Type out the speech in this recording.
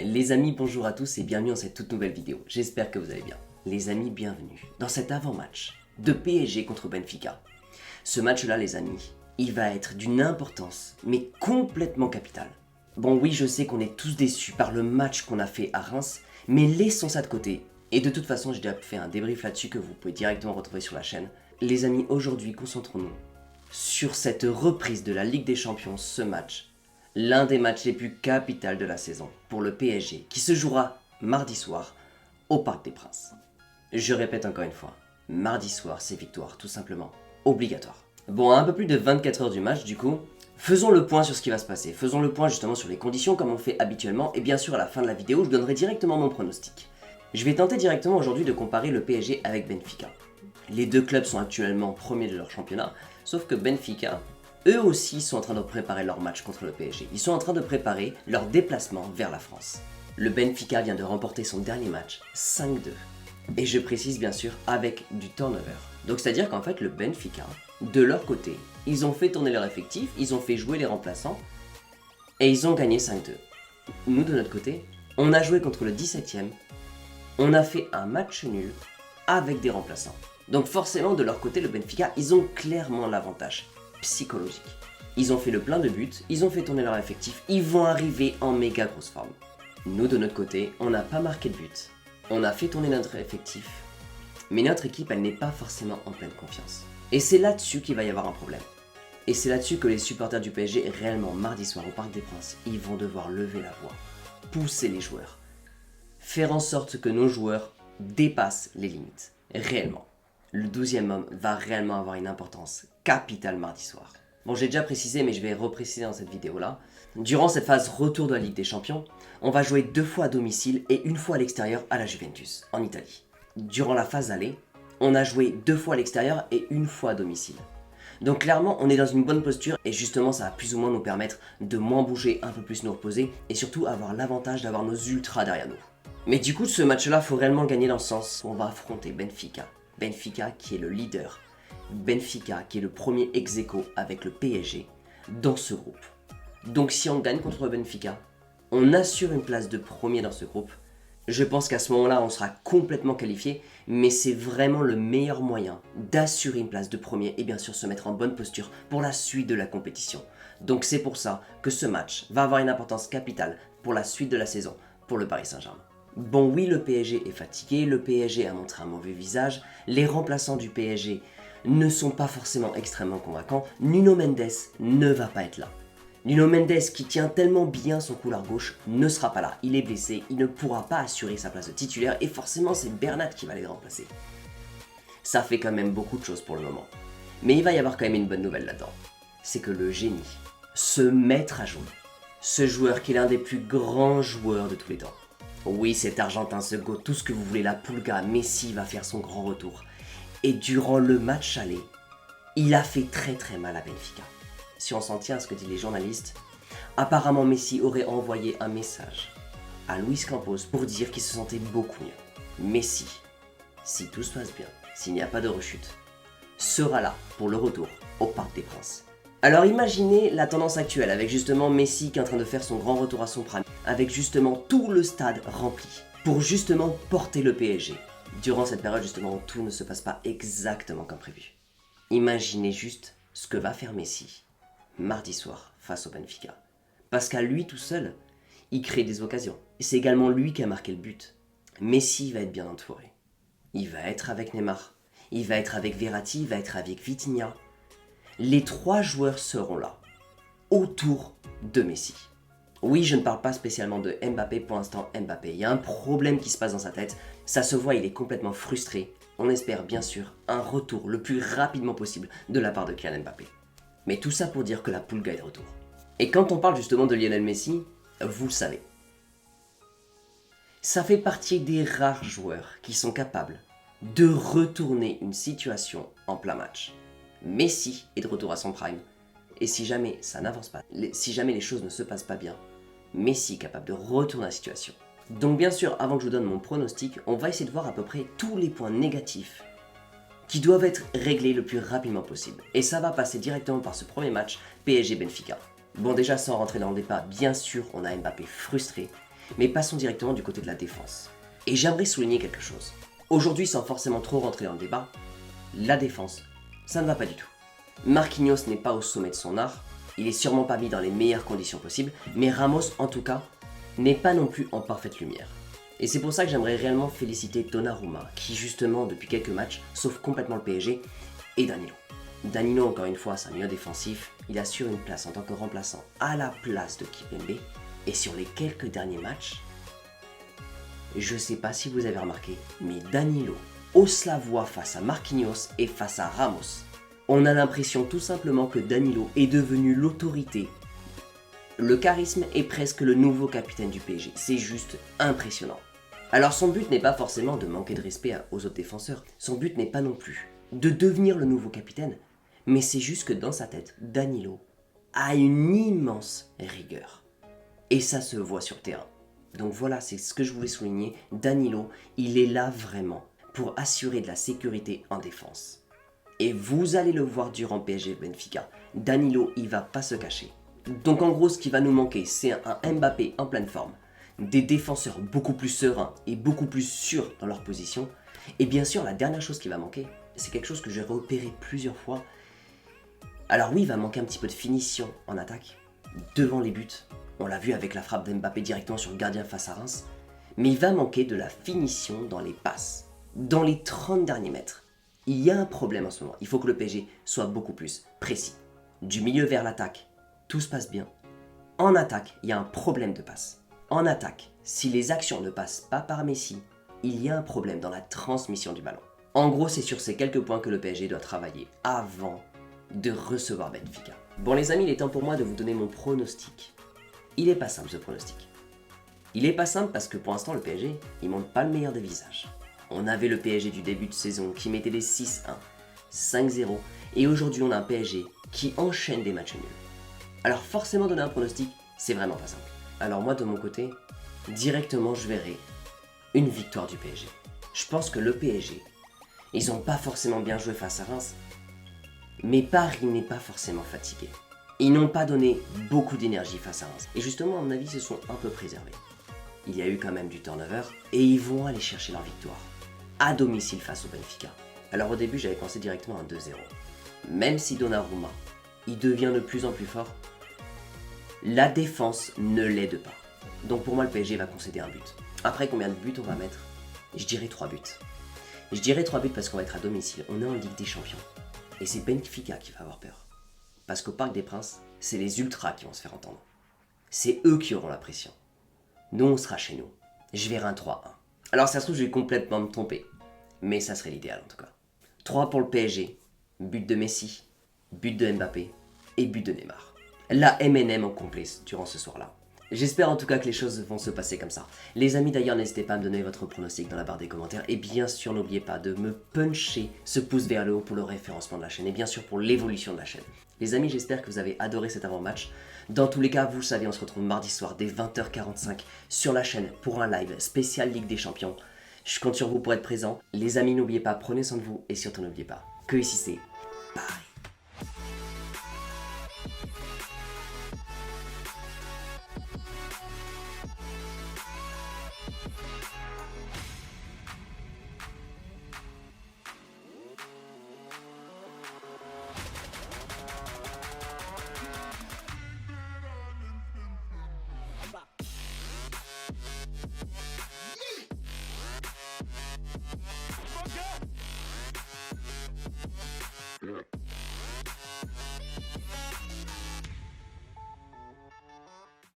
Les amis, bonjour à tous et bienvenue dans cette toute nouvelle vidéo. J'espère que vous allez bien. Les amis, bienvenue dans cet avant-match de PSG contre Benfica. Ce match-là, les amis, il va être d'une importance, mais complètement capitale. Bon oui, je sais qu'on est tous déçus par le match qu'on a fait à Reims, mais laissons ça de côté. Et de toute façon, j'ai déjà fait un débrief là-dessus que vous pouvez directement retrouver sur la chaîne. Les amis, aujourd'hui, concentrons-nous sur cette reprise de la Ligue des Champions, ce match. L'un des matchs les plus capitaux de la saison pour le PSG, qui se jouera mardi soir au Parc des Princes. Je répète encore une fois, mardi soir, c'est victoire, tout simplement, obligatoire. Bon, à un peu plus de 24 heures du match, du coup, faisons le point sur ce qui va se passer. Faisons le point justement sur les conditions comme on fait habituellement, et bien sûr à la fin de la vidéo, je donnerai directement mon pronostic. Je vais tenter directement aujourd'hui de comparer le PSG avec Benfica. Les deux clubs sont actuellement premiers de leur championnat, sauf que Benfica, eux aussi sont en train de préparer leur match contre le PSG. Ils sont en train de préparer leur déplacement vers la France. Le Benfica vient de remporter son dernier match 5-2. Et je précise bien sûr avec du turnover. Donc c'est-à-dire qu'en fait le Benfica, de leur côté, ils ont fait tourner leur effectif, ils ont fait jouer les remplaçants et ils ont gagné 5-2. Nous de notre côté, on a joué contre le 17e, on a fait un match nul avec des remplaçants. Donc forcément de leur côté le Benfica, ils ont clairement l'avantage psychologique. Ils ont fait le plein de buts, ils ont fait tourner leur effectif, ils vont arriver en méga grosse forme. Nous de notre côté, on n'a pas marqué de but, on a fait tourner notre effectif, mais notre équipe elle n'est pas forcément en pleine confiance. Et c'est là-dessus qu'il va y avoir un problème. Et c'est là-dessus que les supporters du PSG, réellement mardi soir au Parc des Princes, ils vont devoir lever la voix, pousser les joueurs, faire en sorte que nos joueurs dépassent les limites, réellement. Le 12e homme va réellement avoir une importance capitale mardi soir. Bon, j'ai déjà précisé, mais je vais repréciser dans cette vidéo-là. Durant cette phase retour de la Ligue des Champions, on va jouer 2 fois à domicile et 1 fois à l'extérieur à la Juventus, en Italie. Durant la phase aller, on a joué 2 fois à l'extérieur et 1 fois à domicile. Donc clairement, on est dans une bonne posture et justement, ça va plus ou moins nous permettre de moins bouger, un peu plus nous reposer et surtout avoir l'avantage d'avoir nos ultras derrière nous. Mais du coup, ce match-là, il faut réellement gagner dans le sens où on va affronter Benfica. Benfica qui est le leader, Benfica qui est le premier ex-aequo avec le PSG dans ce groupe. Donc si on gagne contre Benfica, on assure une place de premier dans ce groupe. Je pense qu'à ce moment-là, on sera complètement qualifié, mais c'est vraiment le meilleur moyen d'assurer une place de premier et bien sûr se mettre en bonne posture pour la suite de la compétition. Donc c'est pour ça que ce match va avoir une importance capitale pour la suite de la saison pour le Paris Saint-Germain. Bon oui, le PSG est fatigué, le PSG a montré un mauvais visage, les remplaçants du PSG ne sont pas forcément extrêmement convaincants, Nuno Mendes ne va pas être là. Nuno Mendes qui tient tellement bien son couloir gauche ne sera pas là, il est blessé, il ne pourra pas assurer sa place de titulaire et forcément c'est Bernat qui va les remplacer. Ça fait quand même beaucoup de choses pour le moment. Mais il va y avoir quand même une bonne nouvelle là-dedans, c'est que le génie, ce maître à jouer, ce joueur qui est l'un des plus grands joueurs de tous les temps, oui, cet Argentin, ce go, tout ce que vous voulez, la Pulga, Messi va faire son grand retour. Et durant le match aller, il a fait très mal à Benfica. Si on s'en tient à ce que disent les journalistes, apparemment Messi aurait envoyé un message à Luis Campos pour dire qu'il se sentait beaucoup mieux. Messi, si tout se passe bien, s'il n'y a pas de rechute, sera là pour le retour au Parc des Princes. Alors imaginez la tendance actuelle avec justement Messi qui est en train de faire son grand retour à son prime, avec justement tout le stade rempli, pour justement porter le PSG, durant cette période justement où tout ne se passe pas exactement comme prévu. Imaginez juste ce que va faire Messi mardi soir face au Benfica. Parce qu'à lui tout seul, il crée des occasions. Et c'est également lui qui a marqué le but. Messi va être bien entouré. Il va être avec Neymar, il va être avec Verratti, il va être avec Vitinha. Les 3 joueurs seront là, autour de Messi. Oui, je ne parle pas spécialement de Mbappé, pour l'instant Mbappé. Il y a un problème qui se passe dans sa tête, ça se voit, il est complètement frustré. On espère bien sûr un retour le plus rapidement possible de la part de Kylian Mbappé. Mais tout ça pour dire que la Pulga est de retour. Et quand on parle justement de Lionel Messi, vous le savez. Ça fait partie des rares joueurs qui sont capables de retourner une situation en plein match. Messi est de retour à son prime, et si jamais ça n'avance pas, si jamais les choses ne se passent pas bien, Messi est capable de retourner la situation. Donc bien sûr, avant que je vous donne mon pronostic, on va essayer de voir à peu près tous les points négatifs qui doivent être réglés le plus rapidement possible. Et ça va passer directement par ce premier match PSG-Benfica. Bon déjà, sans rentrer dans le débat, bien sûr, on a Mbappé frustré. Mais passons directement du côté de la défense. Et j'aimerais souligner quelque chose. Aujourd'hui, sans forcément trop rentrer dans le débat, la défense, ça ne va pas du tout. Marquinhos n'est pas au sommet de son art, il est sûrement pas mis dans les meilleures conditions possibles, mais Ramos, en tout cas, n'est pas non plus en parfaite lumière. Et c'est pour ça que j'aimerais réellement féliciter Donnarumma, qui justement, depuis quelques matchs, sauve complètement le PSG, et Danilo. Danilo, encore une fois, c'est un milieu défensif, il assure une place en tant que remplaçant à la place de Kimpembe, et sur les quelques derniers matchs, je sais pas si vous avez remarqué, mais Danilo hausse la voix face à Marquinhos et face à Ramos. On a l'impression tout simplement que Danilo est devenu l'autorité. Le charisme est presque le nouveau capitaine du PSG, c'est juste impressionnant. Alors son but n'est pas forcément de manquer de respect aux autres défenseurs, son but n'est pas non plus de devenir le nouveau capitaine, mais c'est juste que dans sa tête, Danilo a une immense rigueur. Et ça se voit sur le terrain. Donc voilà, c'est ce que je voulais souligner. Danilo, il est là vraiment pour assurer de la sécurité en défense. Et vous allez le voir durant PSG Benfica. Danilo, il va pas se cacher. Donc en gros, ce qui va nous manquer, c'est un Mbappé en pleine forme, des défenseurs beaucoup plus sereins et beaucoup plus sûrs dans leur position. Et bien sûr, la dernière chose qui va manquer, c'est quelque chose que j'ai repéré plusieurs fois. Alors oui, il va manquer un petit peu de finition en attaque, devant les buts. On l'a vu avec la frappe d'Mbappé directement sur le gardien face à Reims. Mais il va manquer de la finition dans les passes, dans les 30 derniers mètres. Il y a un problème en ce moment. Il faut que le PSG soit beaucoup plus précis. Du milieu vers l'attaque, tout se passe bien. En attaque, il y a un problème de passe. En attaque, si les actions ne passent pas par Messi, il y a un problème dans la transmission du ballon. En gros, c'est sur ces quelques points que le PSG doit travailler avant de recevoir Benfica. Bon les amis, il est temps pour moi de vous donner mon pronostic. Il est pas simple ce pronostic. Il est pas simple parce que pour l'instant le PSG, il montre pas le meilleur des visages. On avait le PSG du début de saison qui mettait des 6-1, 5-0 et aujourd'hui on a un PSG qui enchaîne des matchs nuls. Alors forcément donner un pronostic, c'est vraiment pas simple. Alors moi de mon côté, directement je verrai une victoire du PSG. Je pense que le PSG, ils ont pas forcément bien joué face à Reims, mais Paris n'est pas forcément fatigué. Ils n'ont pas donné beaucoup d'énergie face à Reims. Et justement, à mon avis, ils se sont un peu préservés. Il y a eu quand même du turnover et ils vont aller chercher leur victoire à domicile face au Benfica. Alors au début, j'avais pensé directement à un 2-0. Même si Donnarumma, il devient de plus en plus fort, la défense ne l'aide pas. Donc pour moi, le PSG va concéder un but. Après, combien de buts on va mettre? Je dirais 3 buts. Je dirais 3 buts parce qu'on va être à domicile. On est en Ligue des Champions. Et c'est Benfica qui va avoir peur. Parce qu'au Parc des Princes, c'est les ultras qui vont se faire entendre. C'est eux qui auront la pression. Nous, on sera chez nous. Je verrai un 3-1. Alors ça se trouve, je vais complètement me tromper. Mais ça serait l'idéal en tout cas. 3 pour le PSG. But de Messi, but de Mbappé et but de Neymar. La MNM en complet durant ce soir-là. J'espère en tout cas que les choses vont se passer comme ça. Les amis d'ailleurs, n'hésitez pas à me donner votre pronostic dans la barre des commentaires. Et bien sûr, n'oubliez pas de me puncher ce pouce vers le haut pour le référencement de la chaîne. Et bien sûr pour l'évolution de la chaîne. Les amis, j'espère que vous avez adoré cet avant-match. Dans tous les cas, vous le savez, on se retrouve mardi soir dès 20h45 sur la chaîne pour un live spécial Ligue des Champions. Je compte sur vous pour être présent. Les amis, n'oubliez pas, prenez soin de vous et surtout n'oubliez pas que ici c'est bye.